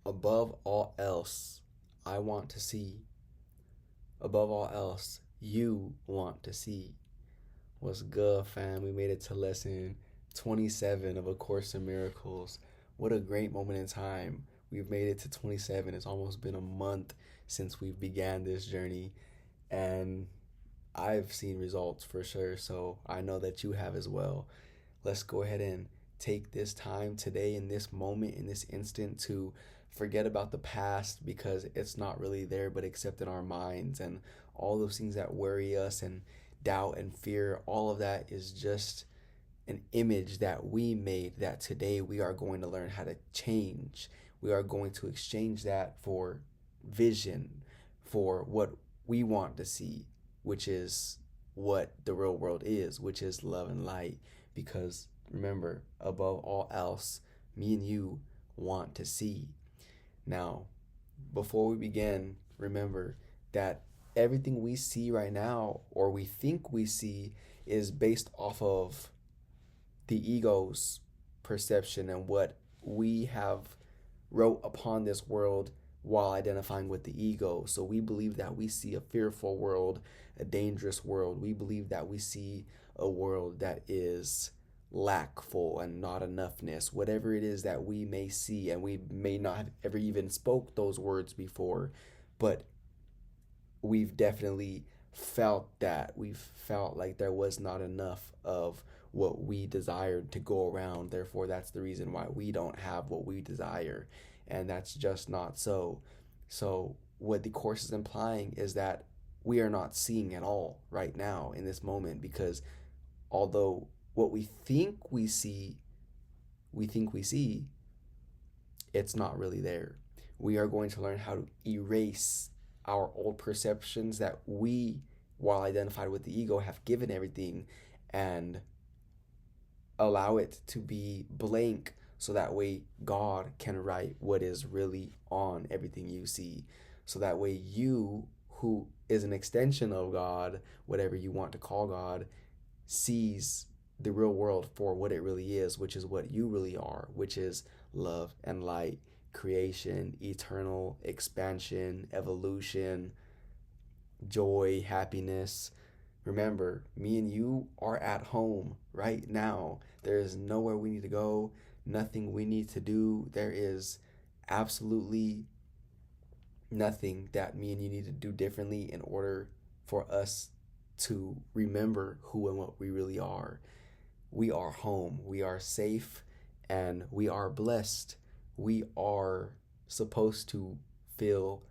Above all else, I want to see. Above all else, you want to see. What's good, fam? We made it to lesson 27 of A Course in Miracles. What a great moment in time. We've made it to 27. It's almost been a month since we began this journey, and I've seen results for sure, so I know that you have as well. Let's go ahead and take this time today, in this moment, in this instant, to forget about the past, because it's not really there but except in our minds, and all those things that worry us and doubt and fear, all of that is just an image that we made, that today we are going to learn how to change. We are going to exchange that for vision, for what we want to see, which is what the real world is, which is love and light. Because remember, above all else, me and you want to see. Now, before we begin, remember that everything we see right now, or we think we see, is based off of the ego's perception and what we have wrote upon this world while identifying with the ego. So we believe that we see a fearful world, a dangerous world. We believe that we see a world that is lackful and not enoughness, whatever it is that we may see, and we may not have ever even spoke those words before, but we've definitely felt that. We've felt like there was not enough of what we desired to go around. Therefore, that's the reason why we don't have what we desire. And that's just not so. So what the Course is implying is that we are not seeing at all right now in this moment, because although what we think we see, it's not really there. We are going to learn how to erase our old perceptions that we, while identified with the ego, have given everything, and allow it to be blank, so that way God can write what is really on everything you see. So that way you, who is an extension of God, whatever you want to call God, sees the real world for what it really is, which is what you really are, which is love and light, creation, eternal expansion, evolution, joy, happiness. Remember, me and you are at home right now. There is nowhere we need to go, nothing we need to do. There is absolutely nothing that me and you need to do differently in order for us to remember who and what we really are. We are home, we are safe, and we are blessed. We are supposed to feel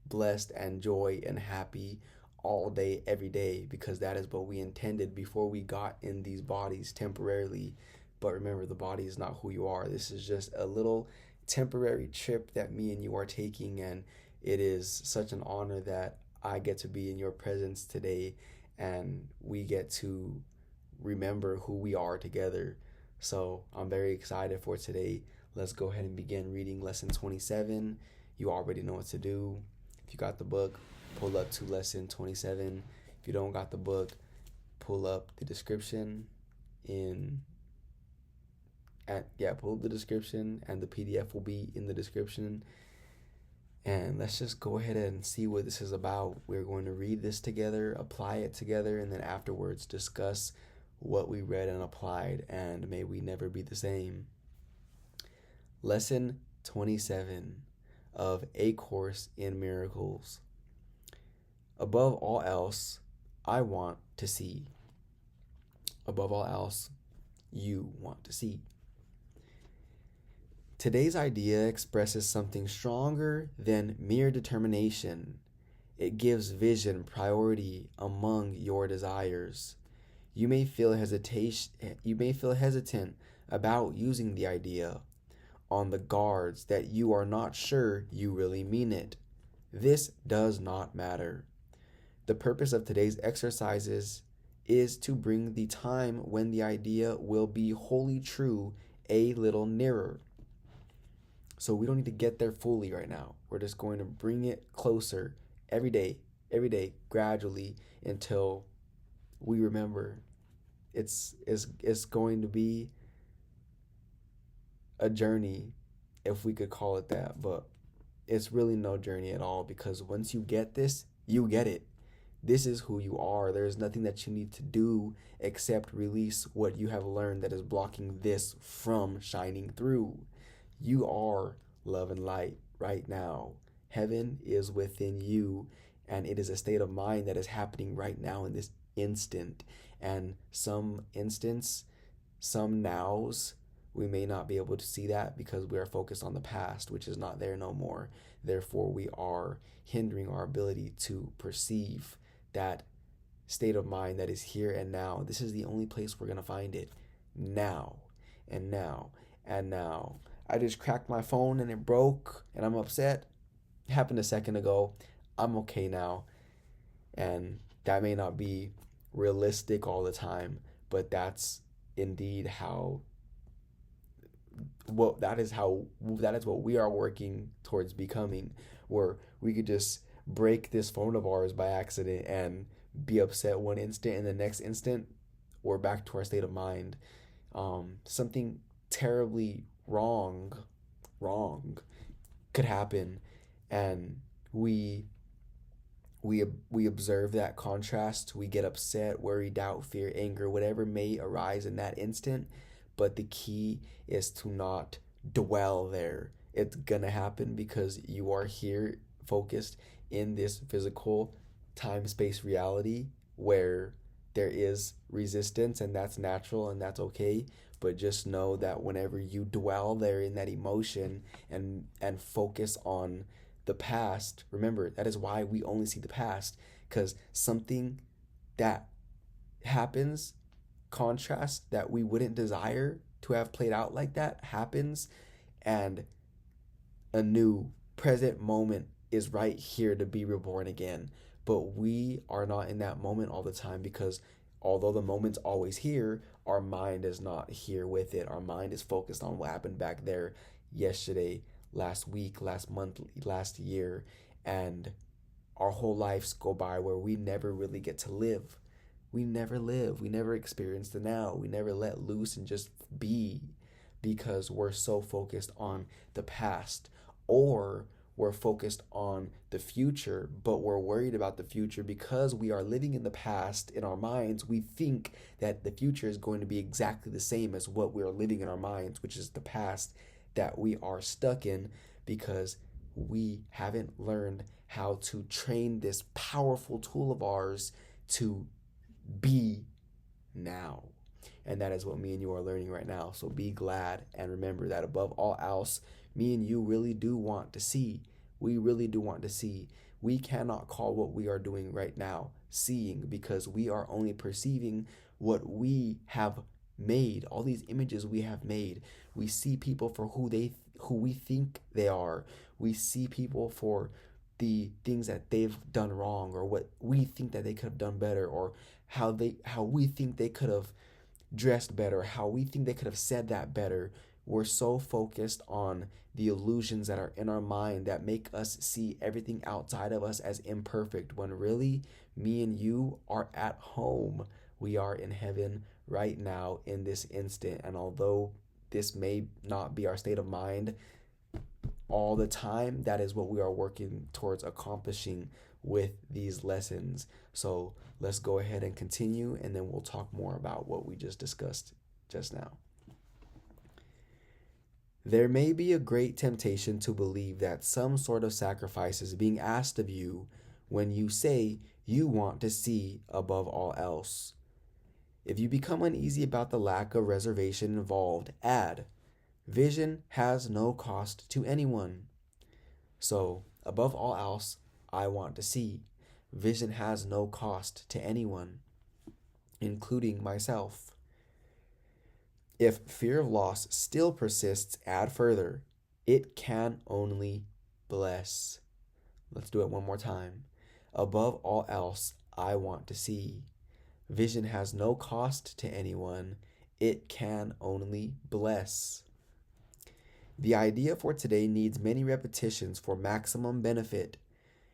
blessed and joy and happy all day, every day, because that is what we intended before we got in these bodies temporarily. But remember, the body is not who you are. This is just a little temporary trip that me and you are taking, and it is such an honor that I get to be in your presence today, and we get to remember who we are together. So I'm very excited for today. Let's go ahead and begin reading lesson 27. You already know what to do. If you got the book, pull up to lesson 27. If you don't got the book, pull up the description pull up the description, and the PDF will be in the description. And let's just go ahead and see what this is about. We're going to read this together, apply it together, and then afterwards discuss what we read and applied, and may we never be the same. Lesson 27 of A Course in Miracles. Above all else, I want to see. Above all else, you want to see. Today's idea expresses something stronger than mere determination. It gives vision priority among your desires. You may feel hesitant about using the idea, on the guards that you are not sure you really mean it. This does not matter. The purpose of today's exercises is to bring the time when the idea will be wholly true a little nearer. So we don't need to get there fully right now. We're just going to bring it closer every day, gradually, until we remember. It's going to be a journey, if we could call it that, but it's really no journey at all, because once you get this, you get it. This is who you are. There's nothing that you need to do except release what you have learned that is blocking this from shining through. You are love and light right now. Heaven is within you, and it is a state of mind that is happening right now in this instant. And some nows, we may not be able to see that because we are focused on the past, which is not there no more. Therefore, we are hindering our ability to perceive that state of mind that is here and now. This is the only place we're going to find it. Now and now and now. I just cracked my phone and it broke and I'm upset. It happened a second ago. I'm okay now. And that may not be realistic all the time, but that's indeed how that is what we are working towards becoming, where we could just break this phone of ours by accident and be upset one instant, and the next instant we're back to our state of mind. Something terribly wrong could happen, and we observe that contrast. We get upset, worry, doubt, fear, anger, whatever may arise in that instant. But the key is to not dwell there. It's gonna happen because you are here focused in this physical time space reality where there is resistance, and that's natural and that's okay. But just know that whenever you dwell there in that emotion and focus on the past, remember, that is why we only see the past, because something that happens, contrast, that we wouldn't desire to have played out like that happens, and a new present moment is right here to be reborn again. But we are not in that moment all the time, because although the moment's always here, our mind is not here with it. Our mind is focused on what happened back there yesterday, last week, last month, last year, and our whole lives go by where we never really get to live. We never live. We never experience the now. We never let loose and just be, because we're so focused on the past, or we're focused on the future, but we're worried about the future because we are living in the past in our minds. We think that the future is going to be exactly the same as what we are living in our minds, which is the past that we are stuck in, because we haven't learned how to train this powerful tool of ours to be now. And that is what me and you are learning right now. So be glad and remember that above all else, me and you really do want to see. We really do want to see. We cannot call what we are doing right now seeing, because we are only perceiving what we have made, all these images we have made. We see people for who we think they are. We see people for the things that they've done wrong, or what we think that they could have done better, or how we think they could have dressed better, how we think they could have said that better. We're so focused on the illusions that are in our mind that make us see everything outside of us as imperfect, when really me and you are at home. We are in heaven right now in this instant. And although this may not be our state of mind all the time, that is what we are working towards accomplishing with these lessons. So let's go ahead and continue, and then we'll talk more about what we just discussed just now. There may be a great temptation to believe that some sort of sacrifice is being asked of you when you say you want to see above all else. If you become uneasy about the lack of reservation involved, add, vision has no cost to anyone. So, above all else, I want to see. Vision has no cost to anyone, including myself. If fear of loss still persists, add further, it can only bless. Let's do it one more time. Above all else, I want to see. Vision has no cost to anyone. It can only bless. The idea for today needs many repetitions for maximum benefit.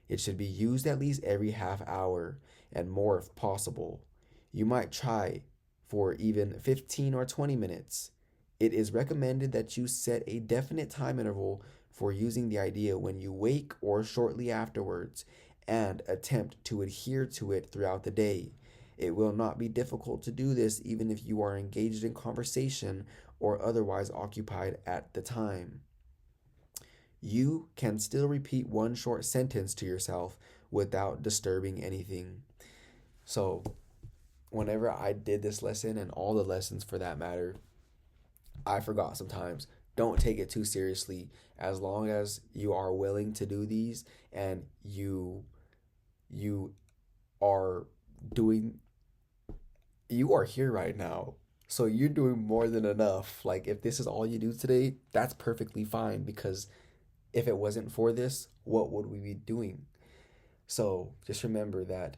It should be used at least every half hour, and more if possible. You might try for even 15 or 20 minutes. It is recommended that you set a definite time interval for using the idea when you wake or shortly afterwards, and attempt to adhere to it throughout the day. It will not be difficult to do this even if you are engaged in conversation or otherwise occupied at the time. You can still repeat one short sentence to yourself without disturbing anything. So, whenever I did this lesson, and all the lessons for that matter, I forgot sometimes. Don't take it too seriously. As long as you are willing to do these and you are doing, you are here right now. So you're doing more than enough. Like, if this is all you do today, that's perfectly fine, because if it wasn't for this, what would we be doing? So just remember that,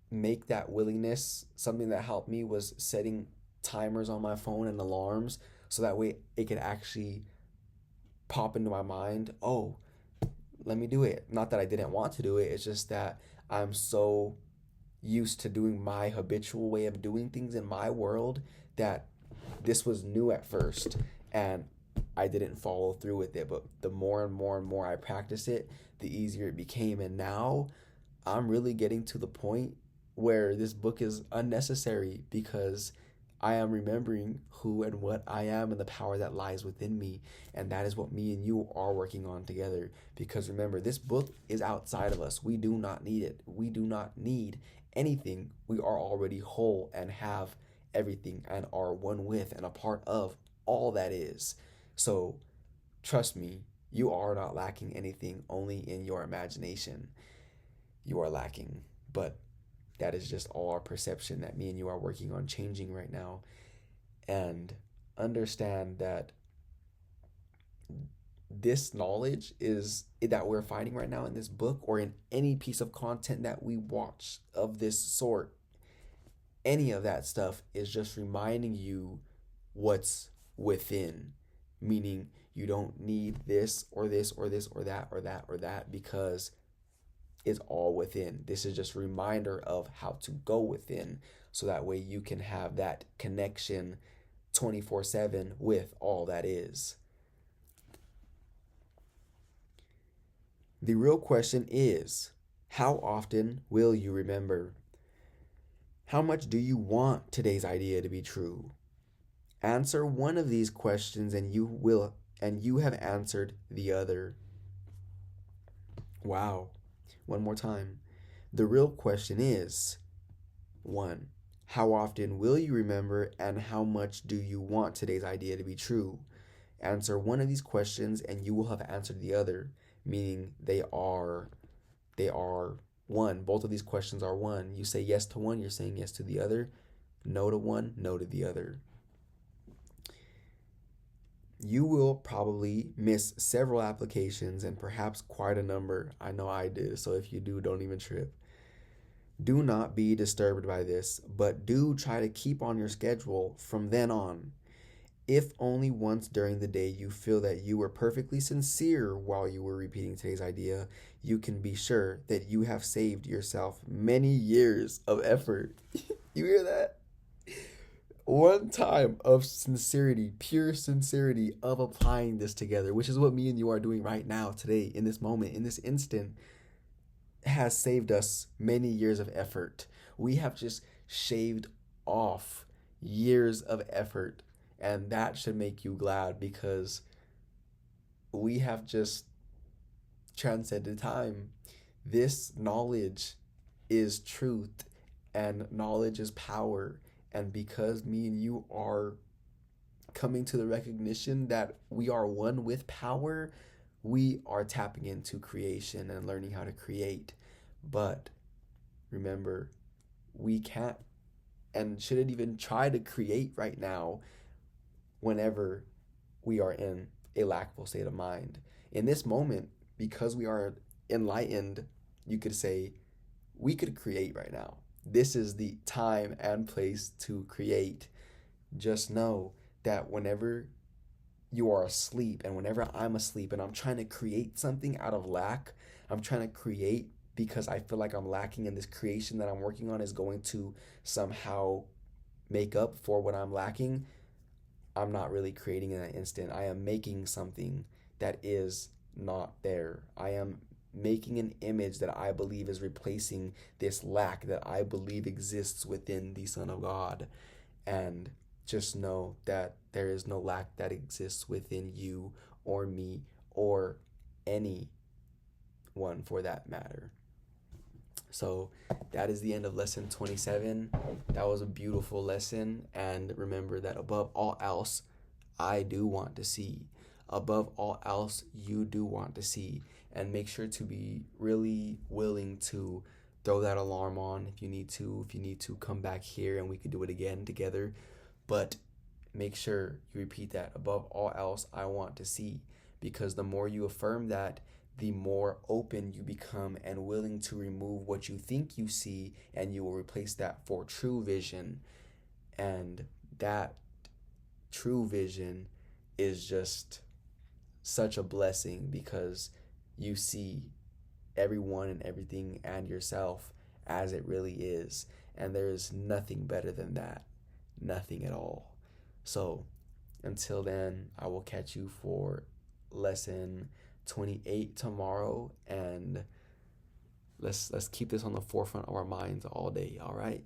make that willingness. Something that helped me was setting timers on my phone and alarms, so that way it could actually pop into my mind, oh, let me do it. Not that I didn't want to do it, it's just that I'm so used to doing my habitual way of doing things in my world that this was new at first, and I didn't follow through with it. But the more and more and more I practice it, the easier it became. And now I'm really getting to the point where this book is unnecessary, because I am remembering who and what I am and the power that lies within me. And that is what me and you are working on together. Because remember, this book is outside of us. We do not need it. We do not need anything. We are already whole and have everything and are one with and a part of all that is. So trust me, you are not lacking anything, only in your imagination you are lacking. But that is just all our perception that me and you are working on changing right now. And understand that this knowledge is that we're finding right now in this book, or in any piece of content that we watch of this sort, any of that stuff is just reminding you what's within. Meaning, you don't need this or this or this or that or that or that, because it's all within. This is just a reminder of how to go within, so that way you can have that connection 24/7 with all that is. The real question is, how often will you remember? How much do you want today's idea to be true? Answer one of these questions and you have answered the other. Wow. One more time. The real question is, 1. How often will you remember, and how much do you want today's idea to be true? Answer one of these questions and you will have answered the other, meaning they are one. Both of these questions are one. You say yes to one, you're saying yes to the other. No to one, no to the other. You will probably miss several applications, and perhaps quite a number. I know I did, so if you do, don't even trip. Do not be disturbed by this, but do try to keep on your schedule from then on. If only once during the day you feel that you were perfectly sincere while you were repeating today's idea, you can be sure that you have saved yourself many years of effort. You hear that? One time of sincerity, pure sincerity of applying this together, which is what me and you are doing right now, today, in this moment, in this instant, has saved us many years of effort. We have just shaved off years of effort, and that should make you glad, because we have just transcended time. This knowledge is truth, and knowledge is power. And because me and you are coming to the recognition that we are one with power, we are tapping into creation and learning how to create. But remember, we can't and shouldn't even try to create right now whenever we are in a lackful state of mind. In this moment, because we are enlightened, you could say we could create right now. This is the time and place to create. Just know that whenever you are asleep and whenever I'm asleep and I'm trying to create something out of lack, I'm trying to create because I feel like I'm lacking, and this creation that I'm working on is going to somehow make up for what I'm lacking, I'm not really creating in that instant. I am making something that is not there. I am making an image that I believe is replacing this lack that I believe exists within the Son of God. And just know that there is no lack that exists within you or me or anyone for that matter. So that is the end of lesson 27. That was a beautiful lesson. And remember that above all else, I do want to see. Above all else, you do want to see. And make sure to be really willing to throw that alarm on if you need to. If you need to, come back here and we could do it again together. But make sure you repeat that. Above all else, I want to see. Because the more you affirm that, the more open you become and willing to remove what you think you see, and you will replace that for true vision. And that true vision is just such a blessing because you see everyone and everything and yourself as it really is. And there's nothing better than that. Nothing at all. So until then, I will catch you for lesson 28 tomorrow, and let's keep this on the forefront of our minds all day. All right.